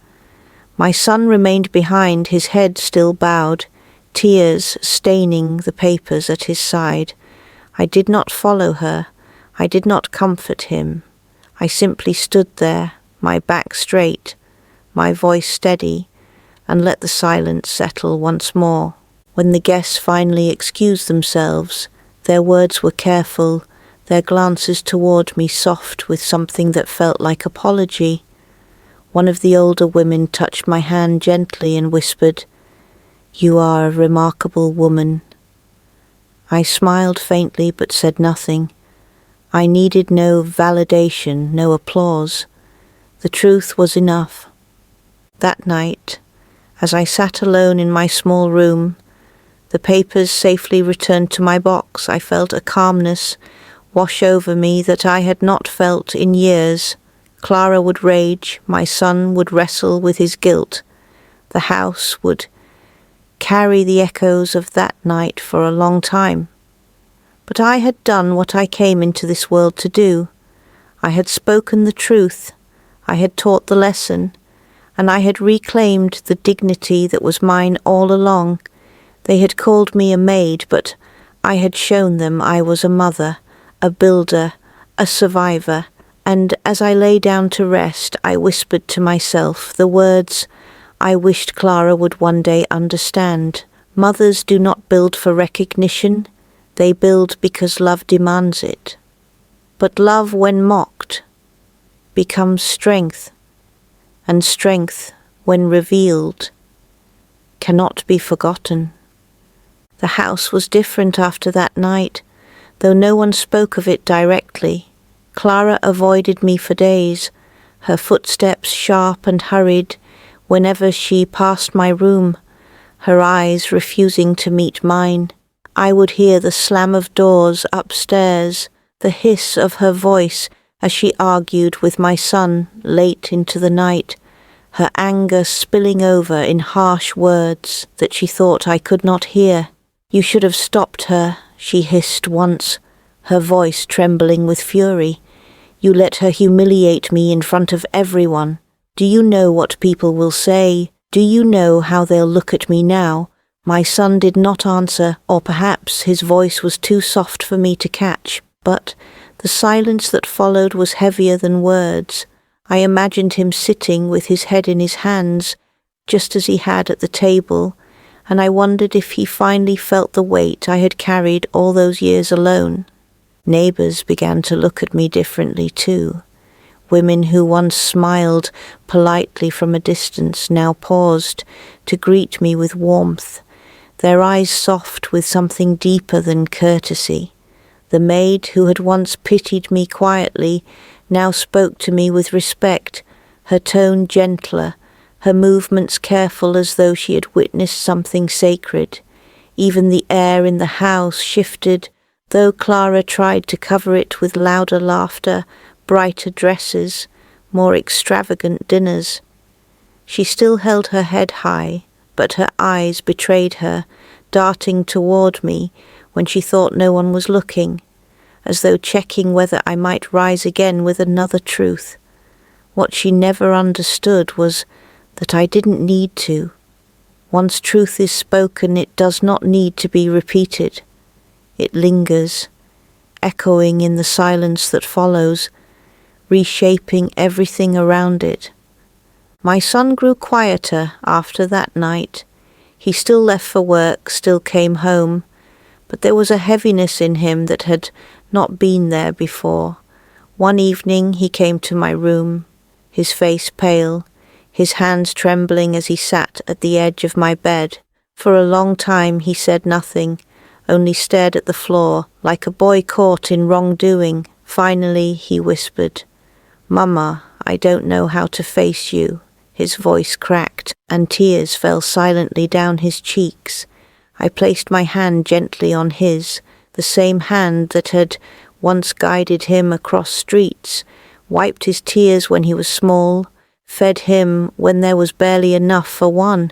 My son remained behind, his head still bowed, tears staining the papers at his side. I did not follow her. I did not comfort him. I simply stood there, my back straight, my voice steady, and let the silence settle once more. When the guests finally excused themselves, their words were careful, their glances toward me soft with something that felt like apology. One of the older women touched my hand gently and whispered, "You are a remarkable woman." I smiled faintly but said nothing. I needed no validation, no applause. The truth was enough. That night, as I sat alone in my small room, the papers safely returned to my box, I felt a calmness wash over me that I had not felt in years. Clara would rage, my son would wrestle with his guilt. The house would carry the echoes of that night for a long time. But I had done what I came into this world to do. I had spoken the truth, I had taught the lesson, and I had reclaimed the dignity that was mine all along. They had called me a maid, but I had shown them I was a mother, a builder, a survivor, and as I lay down to rest, I whispered to myself the words I wished Clara would one day understand. Mothers do not build for recognition, they build because love demands it. But love, when mocked, becomes strength, and strength, when revealed, cannot be forgotten. The house was different after that night, though no one spoke of it directly. Clara avoided me for days, her footsteps sharp and hurried whenever she passed my room, her eyes refusing to meet mine. I would hear the slam of doors upstairs, the hiss of her voice as she argued with my son late into the night, her anger spilling over in harsh words that she thought I could not hear. "You should have stopped her," she hissed once, her voice trembling with fury. "You let her humiliate me in front of everyone. Do you know what people will say? Do you know how they'll look at me now?" My son did not answer, or perhaps his voice was too soft for me to catch, but the silence that followed was heavier than words. I imagined him sitting with his head in his hands, just as he had at the table, and I wondered if he finally felt the weight I had carried all those years alone. Neighbours began to look at me differently too. Women who once smiled politely from a distance now paused to greet me with warmth, their eyes soft with something deeper than courtesy. The maid who had once pitied me quietly now spoke to me with respect, her tone gentler, her movements careful as though she had witnessed something sacred. Even the air in the house shifted, though Clara tried to cover it with louder laughter, brighter dresses, more extravagant dinners. She still held her head high, but her eyes betrayed her, darting toward me when she thought no one was looking, as though checking whether I might rise again with another truth. What she never understood was that I didn't need to. Once truth is spoken, it does not need to be repeated. It lingers, echoing in the silence that follows, reshaping everything around it. My son grew quieter after that night. He still left for work, still came home, but there was a heaviness in him that had not been there before. One evening he came to my room, his face pale, his hands trembling as he sat at the edge of my bed. For a long time he said nothing, only stared at the floor like a boy caught in wrongdoing. Finally he whispered, "Mama, I don't know how to face you." His voice cracked, and tears fell silently down his cheeks. I placed my hand gently on his, the same hand that had once guided him across streets, wiped his tears when he was small, fed him when there was barely enough for one.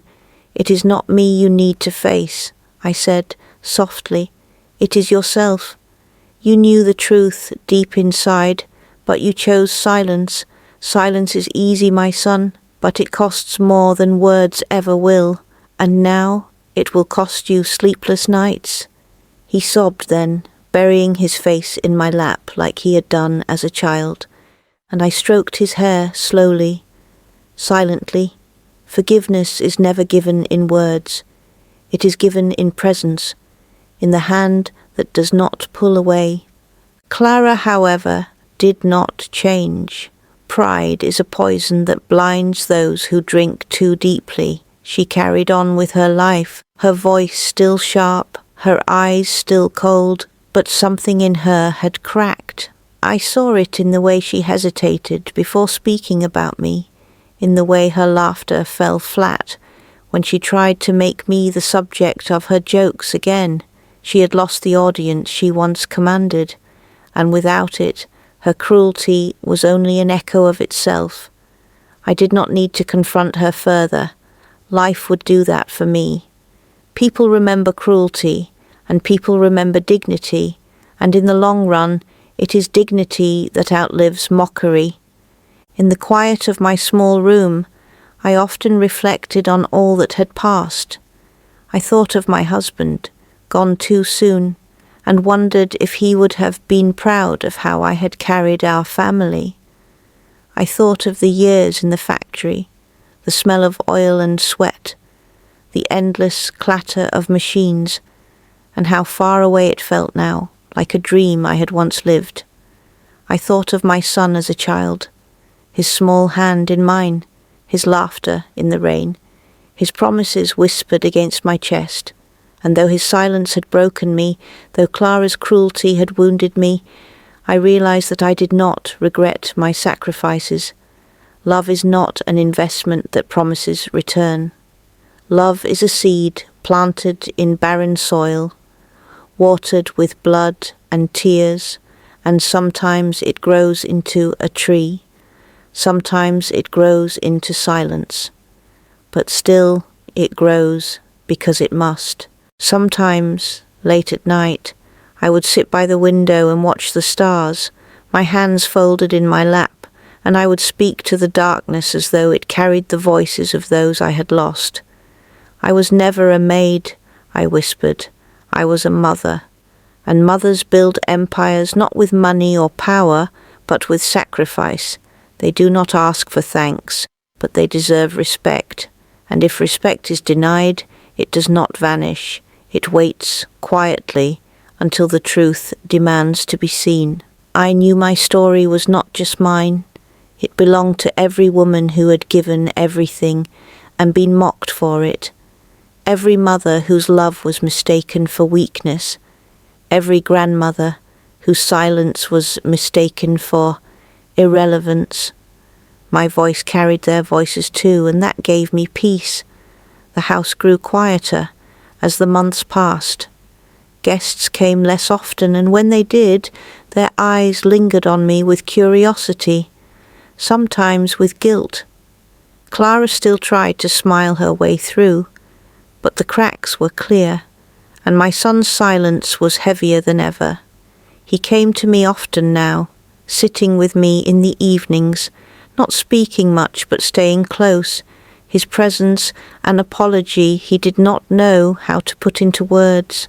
"It is not me you need to face," I said softly. "It is yourself. You knew the truth deep inside, but you chose silence. Silence is easy, my son, but it costs more than words ever will, and now it will cost you sleepless nights." He sobbed then, burying his face in my lap like he had done as a child, and I stroked his hair slowly, silently. Forgiveness is never given in words. It is given in presence, in the hand that does not pull away. Clara, however, did not change. Pride is a poison that blinds those who drink too deeply. She carried on with her life, her voice still sharp, her eyes still cold, but something in her had cracked. I saw it in the way she hesitated before speaking about me, in the way her laughter fell flat when she tried to make me the subject of her jokes again. She had lost the audience she once commanded, and without it, her cruelty was only an echo of itself. I did not need to confront her further. Life would do that for me. People remember cruelty, and people remember dignity, and in the long run, it is dignity that outlives mockery. In the quiet of my small room, I often reflected on all that had passed. I thought of my husband, gone too soon, and wondered if he would have been proud of how I had carried our family. I thought of the years in the factory, the smell of oil and sweat, the endless clatter of machines, and how far away it felt now, like a dream I had once lived. I thought of my son as a child, his small hand in mine, his laughter in the rain, his promises whispered against my chest, and though his silence had broken me, though Clara's cruelty had wounded me, I realized that I did not regret my sacrifices. Love is not an investment that promises return. Love is a seed planted in barren soil, watered with blood and tears, and sometimes it grows into a tree. Sometimes it grows into silence, but still it grows because it must. Sometimes, late at night, I would sit by the window and watch the stars, my hands folded in my lap, and I would speak to the darkness as though it carried the voices of those I had lost. I was never a maid, I whispered. I was a mother, and mothers build empires not with money or power, but with sacrifice. They do not ask for thanks, but they deserve respect, and if respect is denied, it does not vanish. It waits quietly until the truth demands to be seen. I knew my story was not just mine. It belonged to every woman who had given everything and been mocked for it. Every mother whose love was mistaken for weakness. Every grandmother whose silence was mistaken for irrelevance. My voice carried their voices too, and that gave me peace. The house grew quieter as the months passed. Guests came less often, and when they did, their eyes lingered on me with curiosity, sometimes with guilt. Clara still tried to smile her way through, but the cracks were clear, and my son's silence was heavier than ever. He came to me often now, sitting with me in the evenings, not speaking much but staying close, his presence an apology he did not know how to put into words.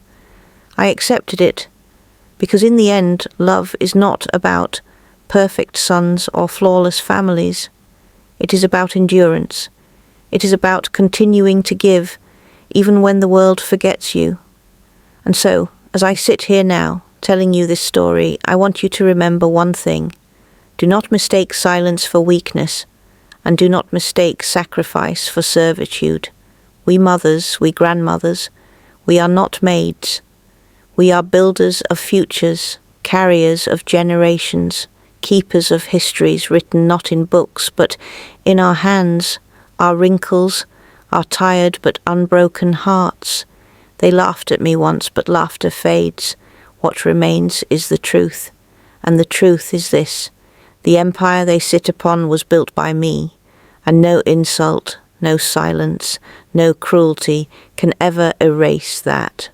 I accepted it, because in the end love is not about perfect sons or flawless families. It is about endurance. It is about continuing to give, even when the world forgets you. And so, as I sit here now, telling you this story, I want you to remember one thing. Do not mistake silence for weakness, and do not mistake sacrifice for servitude. We mothers, we grandmothers, we are not maids. We are builders of futures, carriers of generations, keepers of histories written not in books, but in our hands, our wrinkles, our tired but unbroken hearts. They laughed at me once, but laughter fades. What remains is the truth, and the truth is this. The empire they sit upon was built by me, and no insult, no silence, no cruelty can ever erase that.